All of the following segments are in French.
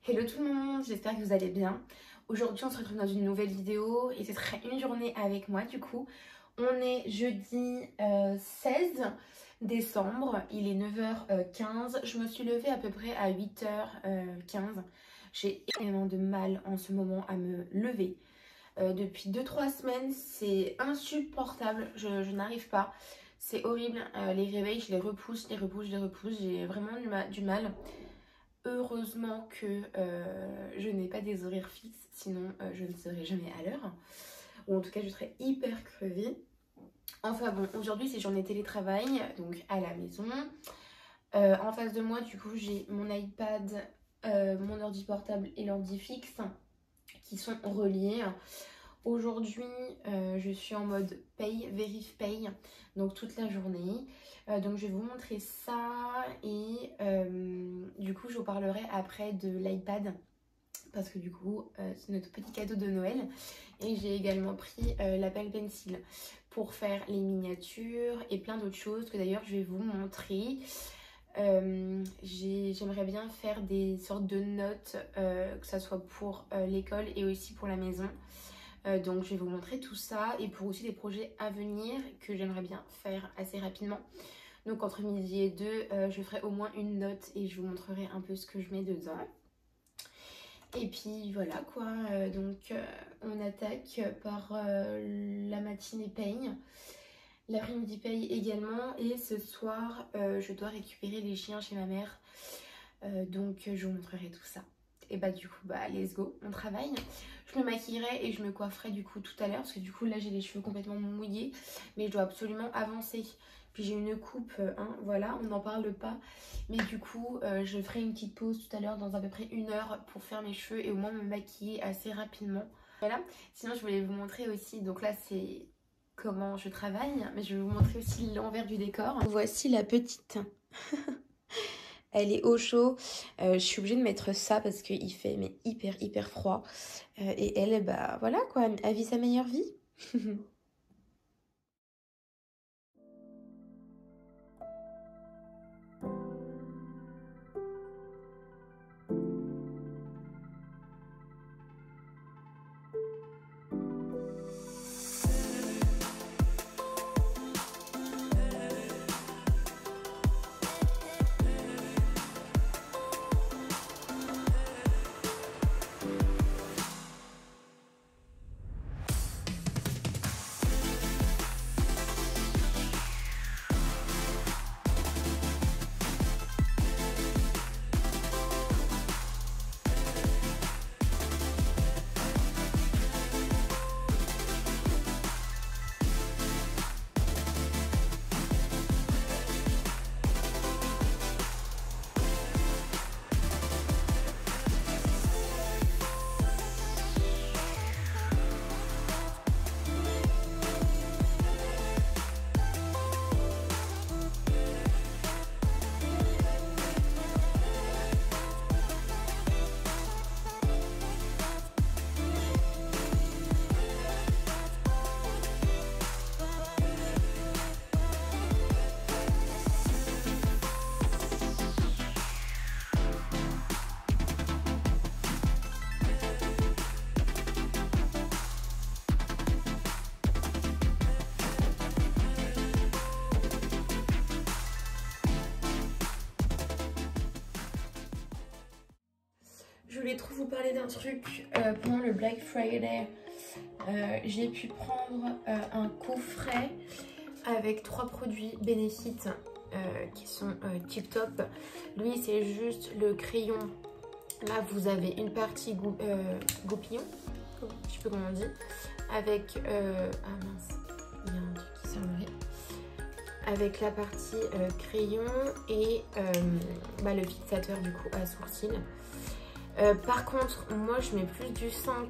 Hello tout le monde, j'espère que vous allez bien. Aujourd'hui on se retrouve dans une nouvelle vidéo et ce serait une journée avec moi du coup. On est jeudi 16 décembre, il est 9h15. Je me suis levée à peu près à 8h15. J'ai énormément de mal en ce moment à me lever. Depuis 2-3 semaines, c'est insupportable, je n'arrive pas. C'est horrible, les réveils, je les repousse, j'ai vraiment du mal. Heureusement que je n'ai pas des horaires fixes, sinon je ne serai jamais à l'heure. Ou en tout cas, je serais hyper crevée. Enfin bon, aujourd'hui c'est journée télétravail, donc à la maison. En face de moi, du coup, j'ai mon iPad, mon ordi portable et l'ordi fixe qui sont reliés. Aujourd'hui, je suis en mode paye, vérif paye, donc toute la journée. Donc je vais vous montrer ça et du coup je vous parlerai après de l'iPad parce que du coup c'est notre petit cadeau de Noël. Et j'ai également pris l'Apple Pencil pour faire les miniatures et plein d'autres choses que d'ailleurs je vais vous montrer. J'aimerais bien faire des sortes de notes, que ça soit pour l'école et aussi pour la maison. Donc je vais vous montrer tout ça et pour aussi des projets à venir que j'aimerais bien faire assez rapidement. Donc entre midi et 2, je ferai au moins une note et je vous montrerai un peu ce que je mets dedans. Et puis voilà quoi, donc on attaque par la matinée paye, l'après-midi paye également. Et ce soir, je dois récupérer les chiens chez ma mère, donc je vous montrerai tout ça. Et bah du coup, bah let's go, on travaille. Je me maquillerai et je me coifferai du coup tout à l'heure parce que du coup là j'ai les cheveux complètement mouillés, mais je dois absolument avancer. Puis j'ai une coupe, hein, voilà, on n'en parle pas. Mais du coup, je ferai une petite pause tout à l'heure dans à peu près 1 heure pour faire mes cheveux et au moins me maquiller assez rapidement. Voilà, sinon je voulais vous montrer aussi, donc là c'est comment je travaille, mais je vais vous montrer aussi l'envers du décor. Voici la petite. Elle est au chaud, je suis obligée de mettre ça parce qu'il fait mais hyper froid. Et elle, bah voilà quoi, elle vit sa meilleure vie. Je voulais trop vous parler d'un truc. Pendant le Black Friday, j'ai pu prendre un coffret avec 3 produits Benefit qui sont tip top. Lui, c'est juste le crayon. Là, vous avez une partie goupillon, je sais pas comment on dit, avec ah mince, il y a un truc qui s'est enlevé. Avec la partie crayon et bah, le fixateur du coup à sourcils. Par contre, moi je mets plus du 5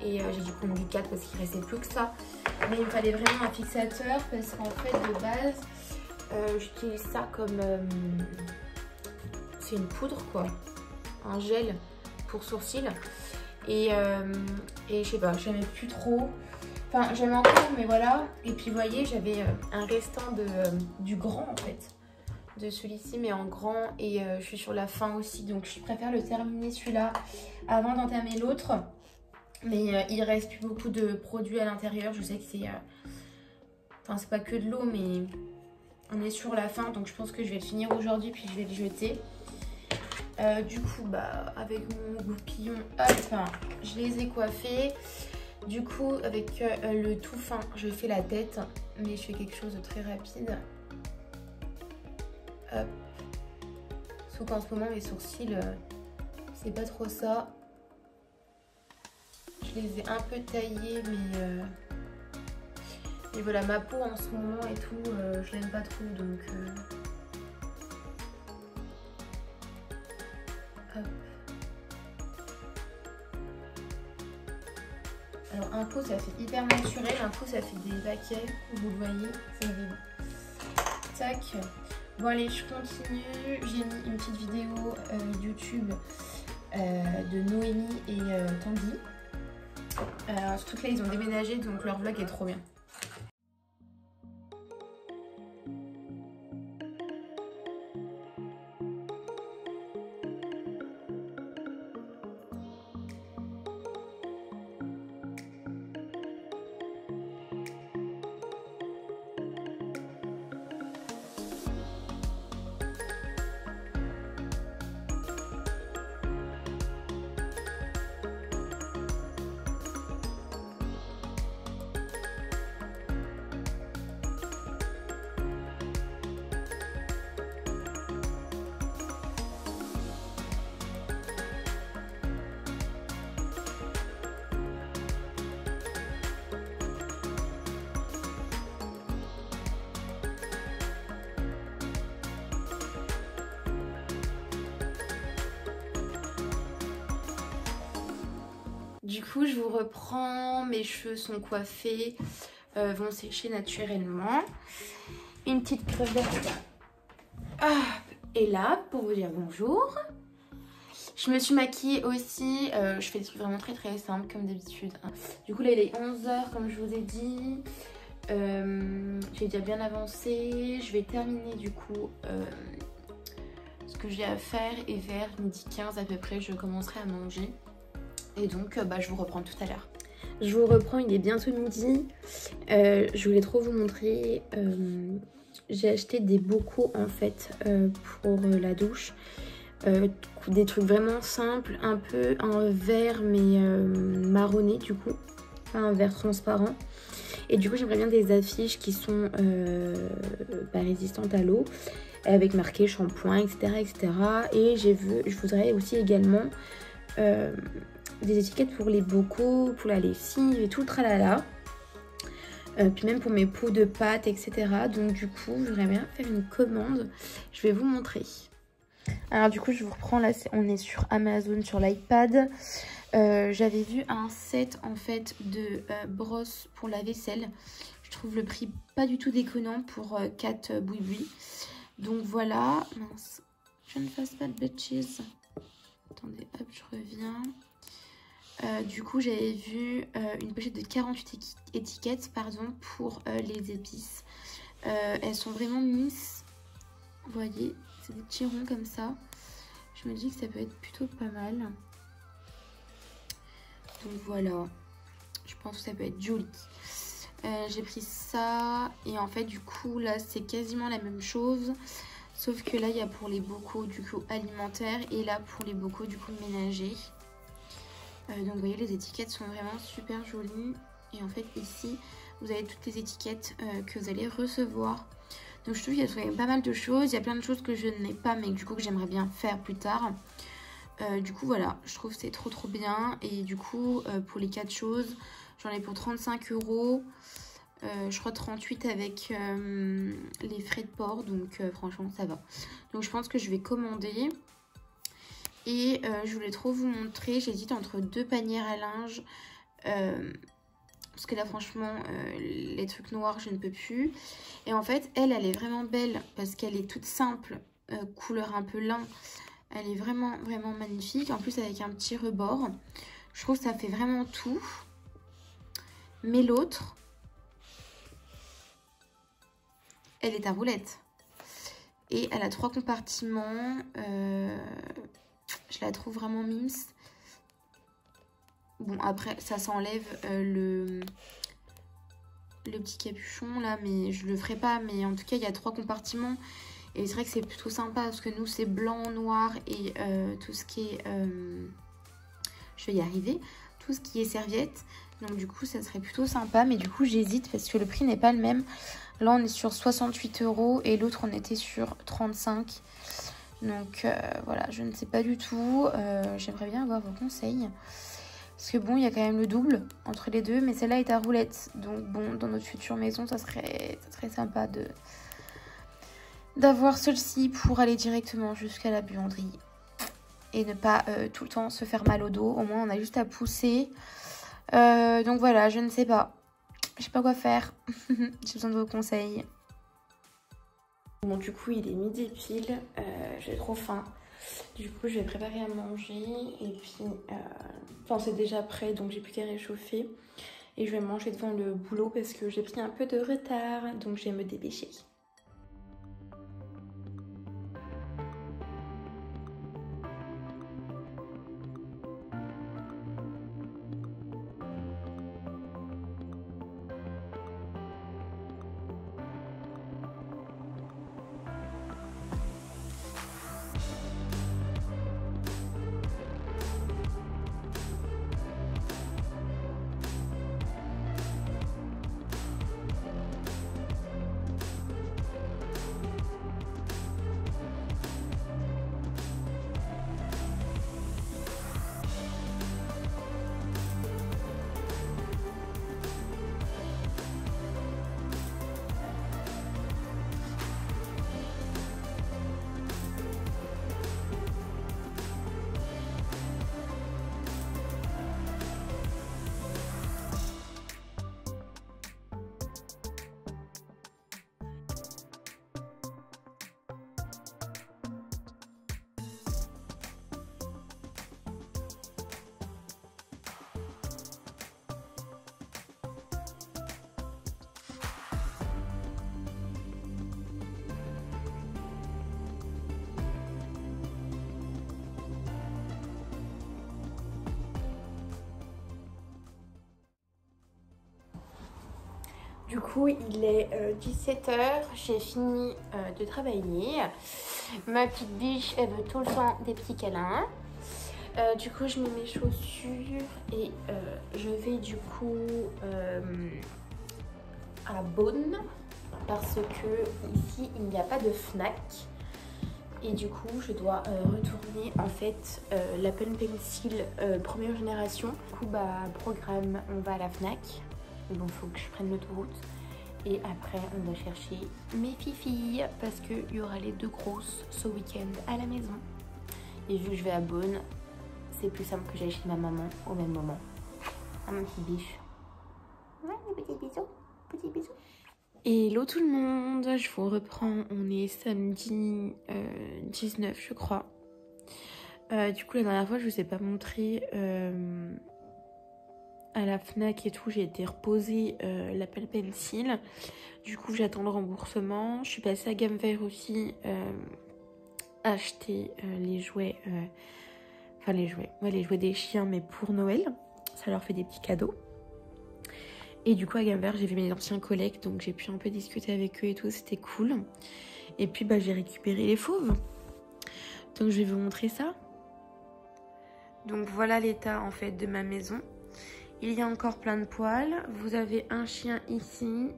et j'ai dû prendre du 4 parce qu'il restait plus que ça. Mais il me fallait vraiment un fixateur parce qu'en fait de base, j'utilise ça comme... c'est une poudre quoi, un gel pour sourcils. Et je sais pas, j'aimais plus trop. Enfin, j'aime encore, mais voilà. Et puis, vous voyez, j'avais un restant du grand, en fait. de celui-ci mais en grand et je suis sur la fin aussi, donc je préfère le terminer celui-là avant d'entamer l'autre. Mais il reste plus beaucoup de produits à l'intérieur. Je sais que c'est... Enfin, c'est pas que de l'eau, mais on est sur la fin, donc je pense que je vais le finir aujourd'hui puis je vais le jeter. Du coup, bah, avec mon goupillon, hop, je les ai coiffés. Du coup, avec le tout fin, je fais la tête, mais je fais quelque chose de très rapide. Hop. Sauf qu'en ce moment, mes sourcils, c'est pas trop ça. Je les ai un peu taillés, mais voilà, ma peau en ce moment et tout, je l'aime pas trop, donc... Hop. Alors un coup ça fait hyper naturel, un coup ça fait des baquets, vous le voyez, c'est évident. Tac. Bon allez, je continue. J'ai mis une petite vidéo YouTube de Noémie et Tanguy. Surtout que là ils ont déménagé, donc leur vlog est trop bien. Du coup, je vous reprends, mes cheveux sont coiffés, vont sécher naturellement. Une petite crevette est là pour vous dire bonjour. Je me suis maquillée aussi, je fais des trucs vraiment très simples comme d'habitude. Du coup là il est 11 h comme je vous ai dit. J'ai déjà bien avancé, je vais terminer du coup ce que j'ai à faire et vers 12h15 à peu près je commencerai à manger. Et donc bah, je vous reprends tout à l'heure. Je vous reprends, il est bientôt midi. Je voulais trop vous montrer. J'ai acheté des bocaux en fait pour la douche. Des trucs vraiment simples, un peu en verre mais marronné du coup. Pas un verre transparent. Et du coup j'aimerais bien des affiches qui sont résistantes à l'eau. Avec marqué shampoing, etc. Et je voudrais aussi également... des étiquettes pour les bocaux, pour la lessive et tout le tralala. Puis même pour mes pots de pâtes, etc. Donc du coup, j'aimerais bien faire une commande. Je vais vous montrer. Alors du coup, je vous reprends là, on est sur Amazon, sur l'iPad. J'avais vu un set en fait de brosses pour la vaisselle. Je trouve le prix pas du tout déconnant pour 4 bouillis. Donc voilà. Mince, je ne fasse pas de bêtises. Attendez, hop, je reviens. Du coup j'avais vu une pochette de 48 étiquettes pardon, pour les épices. Elles sont vraiment minces. Vous voyez, c'est des petits ronds comme ça. Je me dis que ça peut être plutôt pas mal. Donc voilà, je pense que ça peut être joli. J'ai pris ça et en fait du coup là c'est quasiment la même chose. Sauf que là il y a pour les bocaux du coup alimentaires et là pour les bocaux du coup ménagers. Donc vous voyez les étiquettes sont vraiment super jolies. Et en fait ici vous avez toutes les étiquettes que vous allez recevoir. Donc je trouve qu'il y a quand même pas mal de choses. Il y a plein de choses que je n'ai pas mais du coup que j'aimerais bien faire plus tard. Du coup voilà, je trouve que c'est trop bien. Et du coup pour les 4 choses j'en ai pour 35 €. Je crois 38 avec les frais de port. Donc franchement ça va. Donc je pense que je vais commander. Et je voulais trop vous montrer, j'hésite entre 2 panières à linge. Parce que là franchement les trucs noirs je ne peux plus. Et en fait elle est vraiment belle parce qu'elle est toute simple, couleur un peu lin. Elle est vraiment magnifique. En plus avec un petit rebord. Je trouve que ça fait vraiment tout. Mais l'autre, elle est à roulettes. Et elle a 3 compartiments. Je la trouve vraiment mimes. Bon, après, ça s'enlève le petit capuchon là, mais je le ferai pas. Mais en tout cas, il y a 3 compartiments. Et c'est vrai que c'est plutôt sympa parce que nous, c'est blanc, noir et tout ce qui est... je vais y arriver. Tout ce qui est serviette. Donc du coup, ça serait plutôt sympa. Mais du coup, j'hésite parce que le prix n'est pas le même. Là, on est sur 68 € et l'autre, on était sur 35. Donc voilà, je ne sais pas du tout. J'aimerais bien avoir vos conseils. Parce que bon, il y a quand même le double entre les deux. Mais celle-là est à roulettes. Donc bon, dans notre future maison, ça serait sympa d'avoir celle-ci pour aller directement jusqu'à la buanderie. Et ne pas tout le temps se faire mal au dos. Au moins, on a juste à pousser. Donc voilà, je ne sais pas. Je sais pas quoi faire. J'ai besoin de vos conseils. Bon, du coup, il est midi pile. J'ai trop faim. Du coup, je vais préparer à manger. Et puis, enfin, c'est déjà prêt, donc j'ai plus qu'à réchauffer. Et je vais manger devant le boulot parce que j'ai pris un peu de retard. Donc, je vais me dépêcher. Du coup, il est 17 h, j'ai fini de travailler. Ma petite biche, elle veut tout le temps des petits câlins. Du coup, je mets mes chaussures et je vais du coup à Beaune parce que ici, il n'y a pas de Fnac. Et du coup, je dois retourner en fait l'Apple Pencil première génération. Du coup, programme, on va à la Fnac. Mais bon, il faut que je prenne l'autoroute. Et après, on va chercher mes filles parce qu'il y aura les 2 grosses ce week-end à la maison. Et vu que je vais à Beaune, c'est plus simple que j'aille chez ma maman au même moment. Ah, mon petit biche. Ouais, des petits bisous. Petits bisous. Hello tout le monde, je vous reprends. On est samedi 19, je crois. Du coup, la dernière fois, je vous ai pas montré... à la Fnac et tout, j'ai été reposer l'Apple Pencil. Du coup, j'attends le remboursement. Je suis passée à Gamme Vert aussi acheter les jouets. Enfin, les jouets des chiens, mais pour Noël. Ça leur fait des petits cadeaux. Et du coup, à Gamme Vert, j'ai vu mes anciens collègues, donc j'ai pu un peu discuter avec eux et tout. C'était cool. Et puis, j'ai récupéré les fauves. Donc, je vais vous montrer ça. Donc, voilà l'état, en fait, de ma maison. Il y a encore plein de poils. Vous avez un chien ici,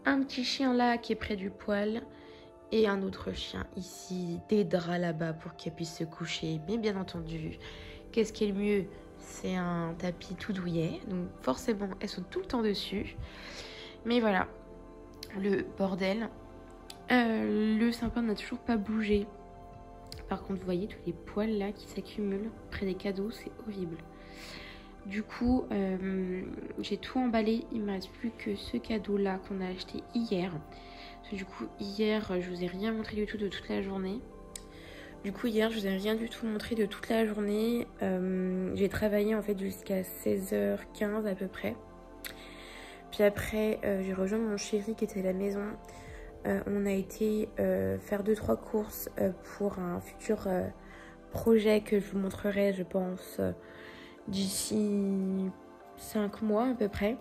un petit chien là qui est près du poêle et un autre chien ici, des draps là-bas pour qu'elle puisse se coucher. Mais bien entendu, qu'est-ce qui est le mieux? C'est un tapis tout douillet, donc forcément elles sont tout le temps dessus. Mais voilà, le bordel. Le sapin n'a toujours pas bougé. Par contre, vous voyez tous les poils là qui s'accumulent près des cadeaux, c'est horrible. Du coup, j'ai tout emballé. Il ne me reste plus que ce cadeau-là qu'on a acheté hier. Parce que du coup, hier, je vous ai rien montré du tout de toute la journée. Du coup, hier, je vous ai rien du tout montré de toute la journée. J'ai travaillé en fait jusqu'à 16h15 à peu près. Puis après, j'ai rejoint mon chéri qui était à la maison on a été faire 2-3 courses pour un futur projet que je vous montrerai, je pense, d'ici 5 mois à peu près.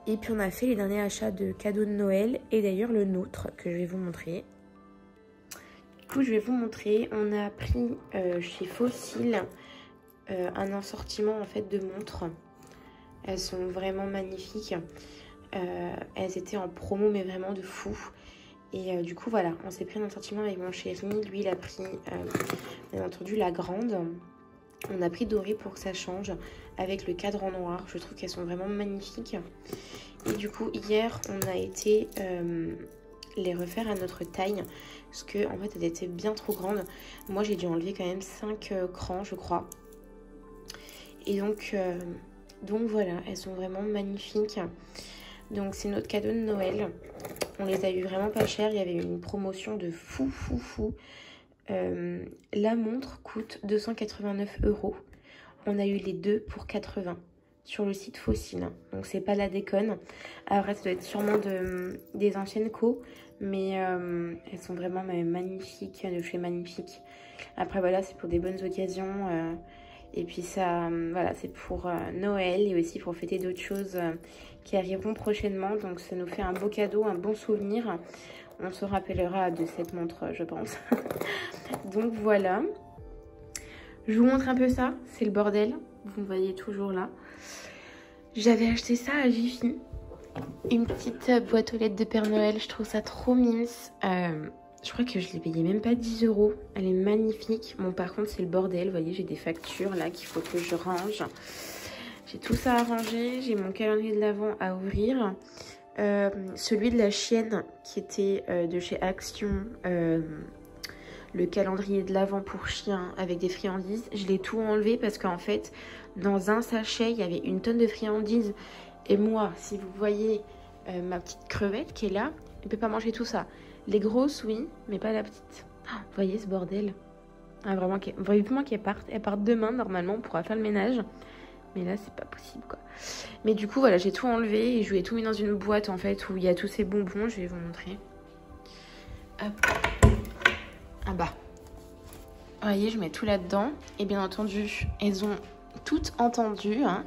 Et puis on a fait les derniers achats de cadeaux de Noël et d'ailleurs le nôtre que je vais vous montrer. Du coup, je vais vous montrer, on a pris chez Fossil un assortiment en fait de montres. Elles sont vraiment magnifiques. Elles étaient en promo mais vraiment de fou. Et du coup voilà, on s'est pris un assortiment avec mon chéri. Lui il a pris bien entendu la grande. On a pris doré pour que ça change avec le cadre en noir. Je trouve qu'elles sont vraiment magnifiques. Et du coup hier on a été les refaire à notre taille. Parce que en fait elles étaient bien trop grandes. Moi j'ai dû enlever quand même 5 crans je crois. Et donc voilà, elles sont vraiment magnifiques. Donc c'est notre cadeau de Noël. On les a eu vraiment pas cher. Il y avait une promotion de fou. La montre coûte 289 €. On a eu les deux pour 80 sur le site Fossil. Donc c'est pas la déconne. Après ça doit être sûrement des anciennes co. Mais elles sont vraiment magnifiques, de chez Magnifique. Après voilà, c'est pour des bonnes occasions. Et puis ça, voilà, c'est pour Noël et aussi pour fêter d'autres choses qui arriveront prochainement. Donc ça nous fait un beau cadeau, un bon souvenir. On se rappellera de cette montre, je pense. Donc voilà. Je vous montre un peu ça. C'est le bordel. Vous me voyez toujours là. J'avais acheté ça à Jiffy. Une petite boîte aux lettres de Père Noël. Je trouve ça trop mignon. Je crois que je l'ai payé même pas 10 €. Elle est magnifique. Bon, par contre, c'est le bordel. Vous voyez, j'ai des factures là qu'il faut que je range. J'ai tout ça à ranger. J'ai mon calendrier de l'Avent à ouvrir. Celui de la chienne qui était de chez Action. Le calendrier de l'Avent pour chien avec des friandises. Je l'ai tout enlevé parce qu'en fait, dans un sachet, il y avait une tonne de friandises. Et moi, si vous voyez ma petite crevette qui est là, elle ne peut pas manger tout ça. Les grosses, oui, mais pas la petite. Oh, vous voyez ce bordel? Ah, vraiment, vivement qu'elle parte. Elle part demain, normalement, on pourra faire le ménage. Mais là, c'est pas possible, quoi. Mais du coup, voilà, j'ai tout enlevé et je lui ai tout mis dans une boîte, en fait, où il y a tous ces bonbons. Je vais vous montrer. Hop. Ah bah. Vous voyez, je mets tout là-dedans. Et bien entendu, elles ont toutes entendu, hein.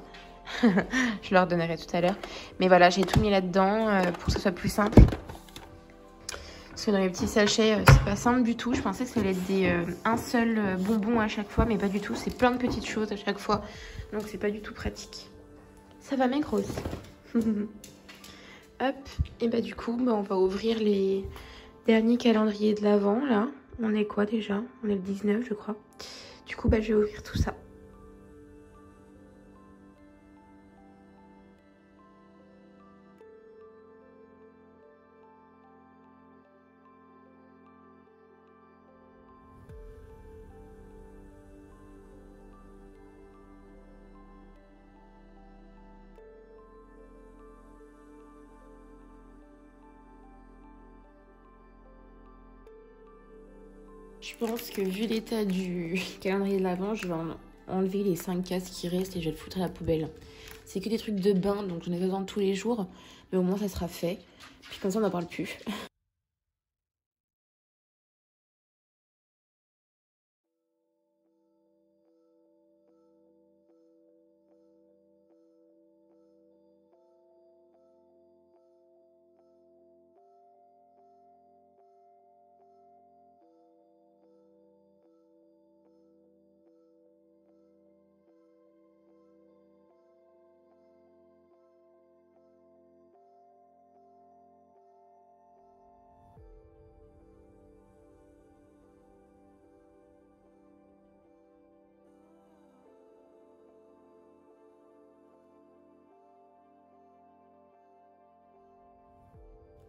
Je leur donnerai tout à l'heure. Mais voilà, j'ai tout mis là-dedans pour que ce soit plus simple. Parce que dans les petits sachets, c'est pas simple du tout. Je pensais que ça allait être un seul bonbon à chaque fois, mais pas du tout. C'est plein de petites choses à chaque fois. Donc c'est pas du tout pratique. Ça va mes grosses. Hop. Et bah du coup, on va ouvrir les derniers calendriers de l'Avent là. On est quoi déjà? On est le 19 je crois. Du coup, je vais ouvrir tout ça. Je pense que vu l'état du calendrier de l'Avent, je vais enlever les 5 cases qui restent et je vais le foutre à la poubelle. C'est que des trucs de bain, donc j'en ai besoin tous les jours. Mais au moins ça sera fait. Puis comme ça on n'en parle plus.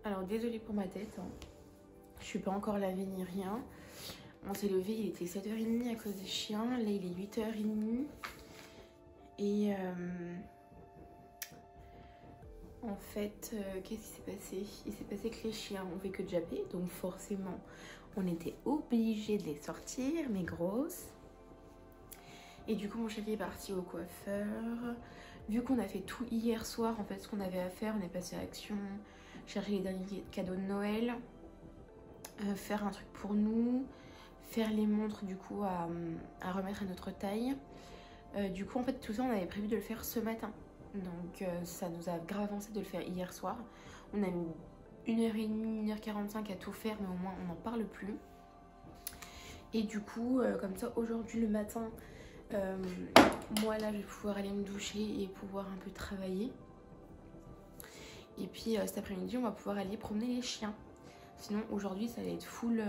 Alors désolée pour ma tête, hein. Je suis pas encore lavée ni rien. On s'est levé, il était 7h30 à cause des chiens. Là il est 8h30. Et en fait, qu'est-ce qui s'est passé? Il s'est passé que les chiens ont fait que de japper. Donc forcément, on était obligé de les sortir, mes grosses. Et du coup, mon chéri est parti au coiffeur. Vu qu'on a fait tout hier soir, en fait, ce qu'on avait à faire, on est passé à Action. chercher les derniers cadeaux de Noël, faire un truc pour nous, faire les montres du coup à remettre à notre taille. Du coup en fait tout ça on avait prévu de le faire ce matin. Donc ça nous a grave avancé de le faire hier soir. On a mis 1h30, 1h45 à tout faire, mais au moins on n'en parle plus. Et du coup, comme ça, aujourd'hui le matin, moi là je vais pouvoir aller me doucher et pouvoir un peu travailler. Et puis cet après-midi, on va pouvoir aller promener les chiens. Sinon aujourd'hui ça va être full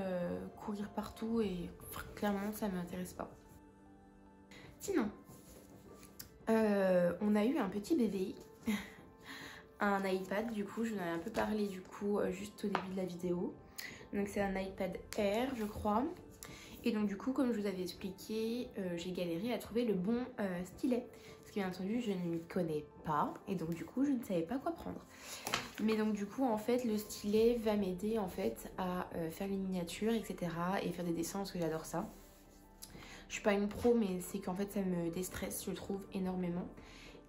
courir partout et clairement ça m'intéresse pas. Sinon, on a eu un petit bébé. Un iPad, du coup, je vous en ai un peu parlé du coup juste au début de la vidéo. Donc c'est un iPad Air, je crois. Et donc du coup, comme je vous avais expliqué, j'ai galéré à trouver le bon stylet. Parce que bien entendu, je ne m'y connais pas. Et donc du coup, je ne savais pas quoi prendre. Mais donc du coup, en fait, le stylet va m'aider en fait à faire les miniatures, etc. Et faire des dessins parce que j'adore ça. Je suis pas une pro, mais c'est qu'en fait, ça me déstresse, je trouve, énormément.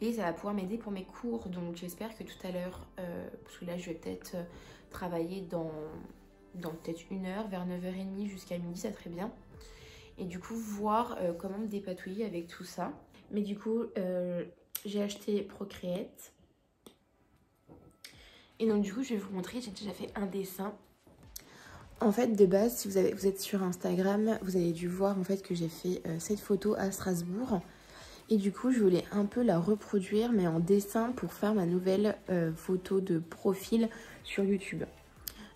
Et ça va pouvoir m'aider pour mes cours. Donc j'espère que tout à l'heure, parce que là je vais peut-être travailler dans peut-être 1 heure, vers 9h30 jusqu'à midi, ça serait bien. Et du coup voir comment me dépatouiller avec tout ça. Mais du coup j'ai acheté Procreate. Et donc du coup je vais vous montrer, j'ai déjà fait un dessin. En fait de base, si vous êtes sur Instagram, vous avez dû voir en fait que j'ai fait cette photo à Strasbourg. Et du coup, je voulais un peu la reproduire, mais en dessin pour faire ma nouvelle photo de profil sur YouTube.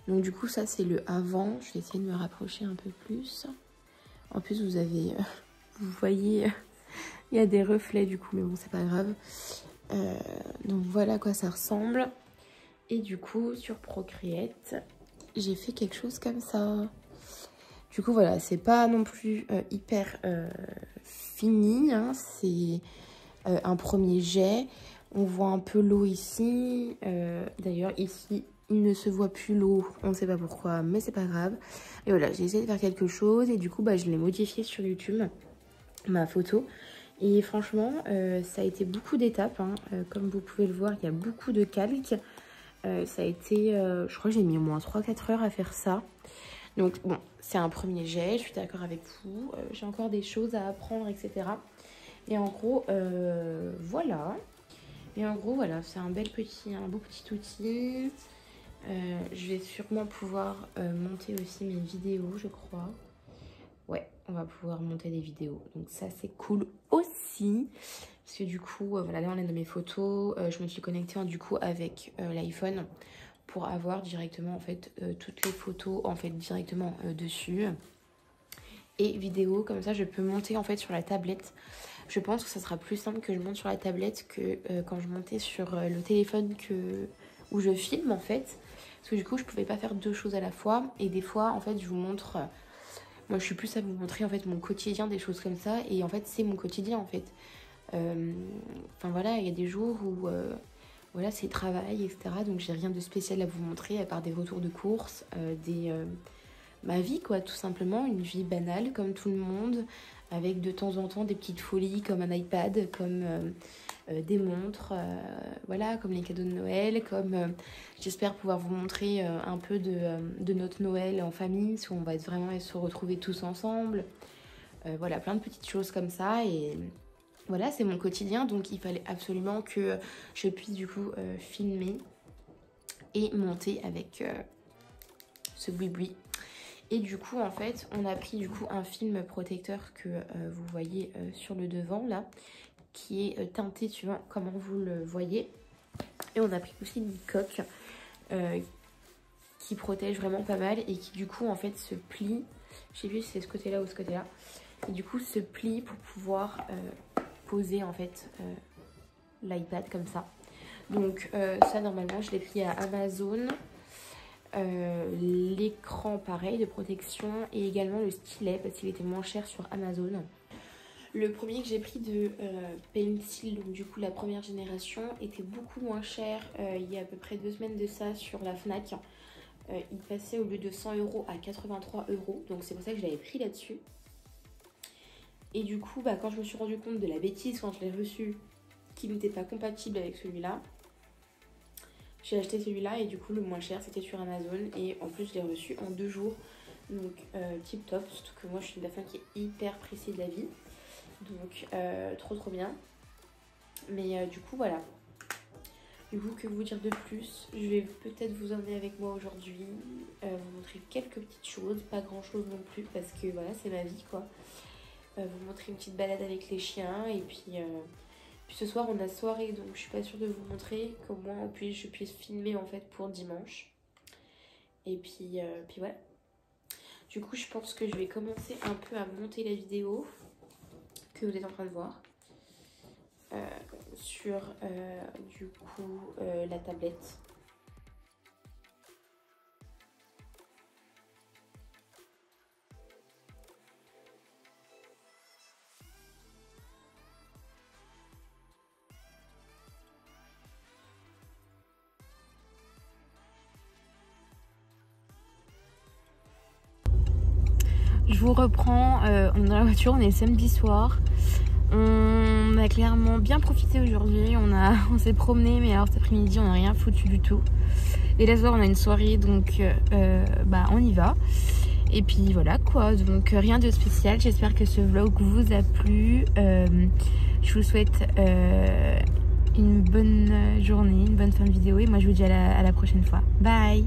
Donc du coup, ça c'est le avant. Je vais essayer de me rapprocher un peu plus. En plus, vous voyez, il y a des reflets du coup, mais bon, c'est pas grave. Donc voilà à quoi ça ressemble. Et du coup, sur Procreate, j'ai fait quelque chose comme ça. Du coup, voilà, c'est pas non plus hyper fini, hein, c'est un premier jet. On voit un peu l'eau ici. D'ailleurs, ici, il ne se voit plus l'eau. On ne sait pas pourquoi, mais c'est pas grave. Et voilà, j'ai essayé de faire quelque chose. Et du coup, bah, je l'ai modifié sur YouTube, ma photo. Et franchement, ça a été beaucoup d'étapes. Hein. Comme vous pouvez le voir, il y a beaucoup de calques. Ça a été, je crois que j'ai mis au moins 3-4 heures à faire ça. Donc bon, c'est un premier jet, je suis d'accord avec vous. J'ai encore des choses à apprendre, etc. Et en gros, voilà. Et en gros, voilà, c'est un beau petit outil. Je vais sûrement pouvoir monter aussi mes vidéos, je crois. Ouais, on va pouvoir monter des vidéos. Donc ça, c'est cool aussi. Parce que du coup, voilà, là, on est dans mes photos. Je me suis connectée du coup avec l'iPhone pour avoir directement en fait toutes les photos en fait directement dessus. Et vidéo, comme ça, je peux monter en fait sur la tablette. Je pense que ça sera plus simple que je monte sur la tablette que quand je montais sur le téléphone où je filme en fait. Parce que du coup, je pouvais pas faire deux choses à la fois. Et des fois, en fait, je vous montre... moi, je suis plus à vous montrer en fait mon quotidien, des choses comme ça. Et en fait, c'est mon quotidien en fait. Enfin voilà, il y a des jours où... voilà, c'est travail, etc. Donc, j'ai rien de spécial à vous montrer à part des retours de course, ma vie, quoi, tout simplement. Une vie banale, comme tout le monde, avec de temps en temps des petites folies, comme un iPad, comme des montres, voilà, comme les cadeaux de Noël, comme j'espère pouvoir vous montrer un peu de notre Noël en famille, où on va être vraiment se retrouver tous ensemble. Voilà, plein de petites choses comme ça, et... voilà, c'est mon quotidien, donc il fallait absolument que je puisse du coup filmer et monter avec ce boui-boui. Et du coup, en fait, on a pris du coup un film protecteur que vous voyez sur le devant là, qui est teinté suivant comment vous le voyez. Et on a pris aussi une coque qui protège vraiment pas mal et qui du coup en fait se plie. Je sais plus si c'est ce côté-là ou ce côté-là. Et du coup se plie pour pouvoir... poser en fait l'iPad comme ça. Donc ça normalement je l'ai pris à Amazon. L'écran pareil de protection et également le stylet parce qu'il était moins cher sur Amazon. Le premier que j'ai pris de Pencil, donc du coup la première génération, était beaucoup moins cher il y a à peu près 2 semaines de ça sur la Fnac. Il passait au lieu de 100 € à 83 €, donc c'est pour ça que je l'avais pris là-dessus. Et du coup, bah, quand je me suis rendu compte de la bêtise quand je l'ai reçu, qui n'était pas compatible avec celui-là, J'ai acheté celui-là et du coup le moins cher c'était sur Amazon et en plus je l'ai reçu en 2 jours. Donc tip top, surtout que moi je suis une personne qui est hyper pressée de la vie. Donc trop bien. Mais du coup voilà. Du coup que vous dire de plus, je vais peut-être vous emmener avec moi aujourd'hui, vous montrer quelques petites choses, pas grand chose non plus parce que voilà c'est ma vie quoi. Vous montrer une petite balade avec les chiens et puis ce soir on a soirée donc je suis pas sûre de vous montrer, qu'au moins je puisse filmer en fait pour dimanche. Et puis voilà. Du coup je pense que je vais commencer un peu à monter la vidéo que vous êtes en train de voir sur du coup la tablette. Je vous reprends, on est dans la voiture, on est samedi soir. On a clairement bien profité aujourd'hui, on s'est promené mais alors cet après-midi on n'a rien foutu du tout. Et là ce soir on a une soirée donc on y va. Et puis voilà quoi, donc rien de spécial, j'espère que ce vlog vous a plu. Je vous souhaite une bonne journée, une bonne fin de vidéo et moi je vous dis à la prochaine fois. Bye!